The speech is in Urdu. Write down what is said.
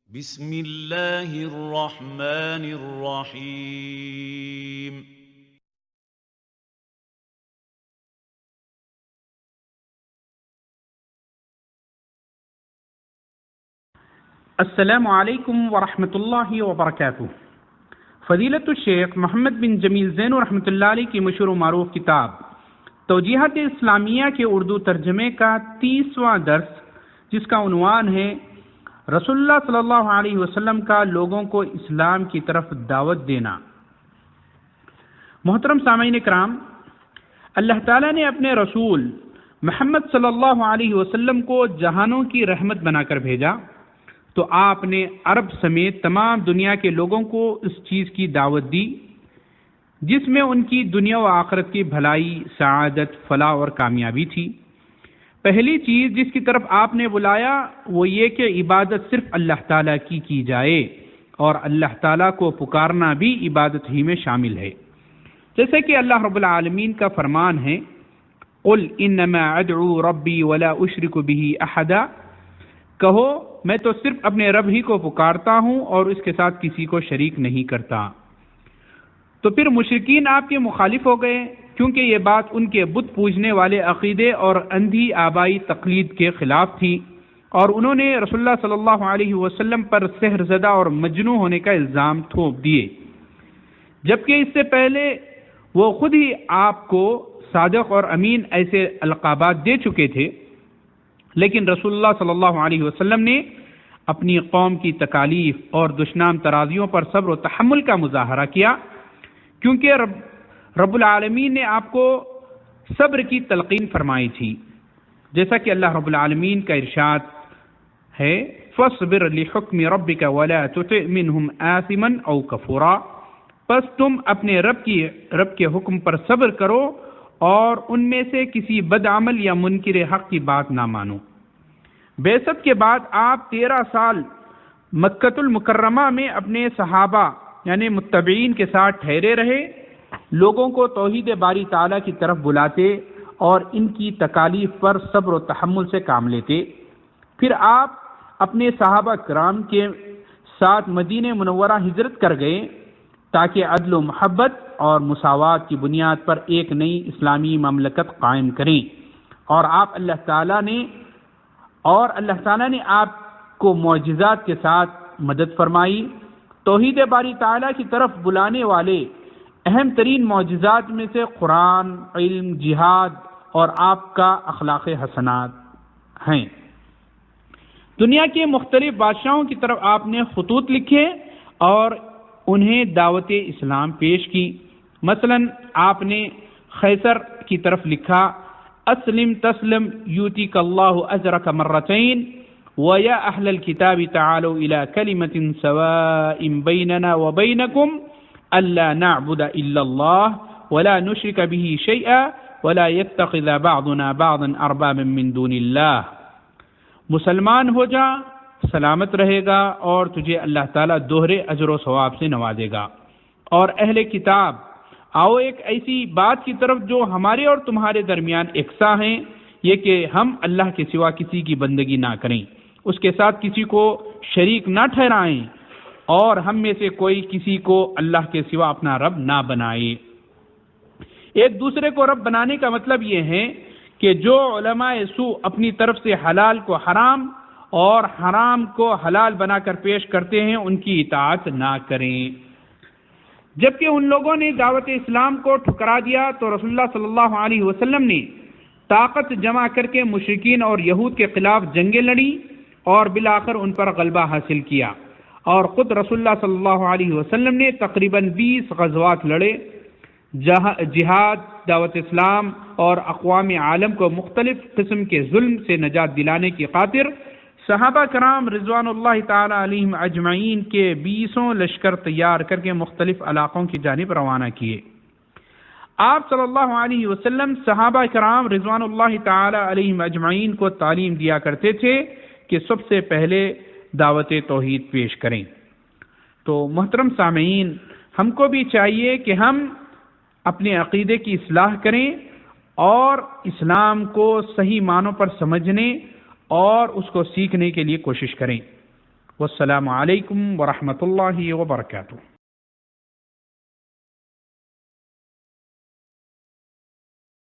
بسم اللہ الرحمن الرحیم السلام علیکم ورحمۃ اللہ وبرکاتہ۔ فضیلت الشیخ محمد بن جمیل زین رحمۃ اللہ علیہ کی مشہور و معروف کتاب توجیہات اسلامیہ کے اردو ترجمے کا 30واں درس، جس کا عنوان ہے رسول اللہ صلی اللہ علیہ وسلم کا لوگوں کو اسلام کی طرف دعوت دینا۔ محترم سامعین کرام، اللہ تعالیٰ نے اپنے رسول محمد صلی اللہ علیہ وسلم کو جہانوں کی رحمت بنا کر بھیجا، تو آپ نے عرب سمیت تمام دنیا کے لوگوں کو اس چیز کی دعوت دی جس میں ان کی دنیا و آخرت کی بھلائی، سعادت، فلاح اور کامیابی تھی۔ پہلی چیز جس کی طرف آپ نے بلایا وہ یہ کہ عبادت صرف اللہ تعالیٰ کی جائے، اور اللہ تعالیٰ کو پکارنا بھی عبادت ہی میں شامل ہے، جیسے کہ اللہ رب العالمین کا فرمان ہے قل انما ادعو ربی ولا اشرک به احدا، کہو میں تو صرف اپنے رب ہی کو پکارتا ہوں اور اس کے ساتھ کسی کو شریک نہیں کرتا۔ تو پھر مشرکین آپ کے مخالف ہو گئے، کیونکہ یہ بات ان کے بت پوجنے والے عقیدے اور اندھی آبائی تقلید کے خلاف تھی، اور انہوں نے رسول اللہ صلی اللہ علیہ وسلم پر سحر زدہ اور مجنون ہونے کا الزام تھوپ دیے، جبکہ اس سے پہلے وہ خود ہی آپ کو صادق اور امین ایسے القابات دے چکے تھے۔ لیکن رسول اللہ صلی اللہ علیہ وسلم نے اپنی قوم کی تکالیف اور دشنام ترازیوں پر صبر و تحمل کا مظاہرہ کیا، کیونکہ رب العالمین نے آپ کو صبر کی تلقین فرمائی تھی، جیسا کہ اللہ رب العالمین کا ارشاد ہے فاصبر لحکم ربک ولا تطع منهم آثما او کفورا، پس تم اپنے رب کے حکم پر صبر کرو اور ان میں سے کسی بد عمل یا منکر حق کی بات نہ مانو۔ بعثت کے بعد آپ 13 سال مکۃ المکرمہ میں اپنے صحابہ یعنی متبعین کے ساتھ ٹھہرے رہے، لوگوں کو توحید باری تعالیٰ کی طرف بلاتے اور ان کی تکالیف پر صبر و تحمل سے کام لیتے۔ پھر آپ اپنے صحابہ کرام کے ساتھ مدینہ منورہ ہجرت کر گئے تاکہ عدل و محبت اور مساوات کی بنیاد پر ایک نئی اسلامی مملکت قائم کریں، اور اللہ تعالیٰ نے آپ کو معجزات کے ساتھ مدد فرمائی۔ توحید باری تعالیٰ کی طرف بلانے والے اہم ترین معجزات میں سے قرآن، علم، جہاد اور آپ کا اخلاق حسنات ہیں۔ دنیا کے مختلف بادشاہوں کی طرف آپ نے خطوط لکھے اور انہیں دعوت اسلام پیش کی۔ مثلا آپ نے قیصر کی طرف لکھا اسلم تسلم یؤتیک اللہ اجرک مرتین ویا اہل الکتاب تعالوا الی کلمۃ سواء بیننا وبینکم الا نعبد الا اللہ ولا نشرک به شیئا ولا يتخذ بعضنا بعضا اربابا من دون اللہ، مسلمان ہو جا سلامت رہے گا اور تجھے اللہ تعالیٰ دوہرے اجر و ثواب سے نوازے گا، اور اہل کتاب آؤ ایک ایسی بات کی طرف جو ہمارے اور تمہارے درمیان یکساں ہیں، یہ کہ ہم اللہ کے سوا کسی کی بندگی نہ کریں، اس کے ساتھ کسی کو شریک نہ ٹھہرائیں، اور ہم میں سے کوئی کسی کو اللہ کے سوا اپنا رب نہ بنائے۔ ایک دوسرے کو رب بنانے کا مطلب یہ ہے کہ جو علماء سوء اپنی طرف سے حلال کو حرام اور حرام کو حلال بنا کر پیش کرتے ہیں ان کی اطاعت نہ کریں۔ جبکہ ان لوگوں نے دعوت اسلام کو ٹھکرا دیا تو رسول اللہ صلی اللہ علیہ وسلم نے طاقت جمع کر کے مشرکین اور یہود کے خلاف جنگیں لڑی اور بالآخر ان پر غلبہ حاصل کیا، اور خود رسول اللہ صلی اللہ علیہ وسلم نے تقریباً 20 غزوات لڑے۔ جہاد، دعوت اسلام اور اقوام عالم کو مختلف قسم کے ظلم سے نجات دلانے کی خاطر صحابہ کرام رضوان اللہ تعالی علیہم اجمعین کے 20 لشکر تیار کر کے مختلف علاقوں کی جانب روانہ کیے۔ آپ صلی اللہ علیہ وسلم صحابہ کرام رضوان اللہ تعالی علیہم اجمعین کو تعلیم دیا کرتے تھے کہ سب سے پہلے دعوت توحید پیش کریں۔ تو محترم سامعین، ہم کو بھی چاہیے کہ ہم اپنے عقیدے کی اصلاح کریں اور اسلام کو صحیح معنوں پر سمجھنے اور اس کو سیکھنے کے لیے کوشش کریں۔ والسلام علیکم ورحمۃ اللہ وبرکاتہ۔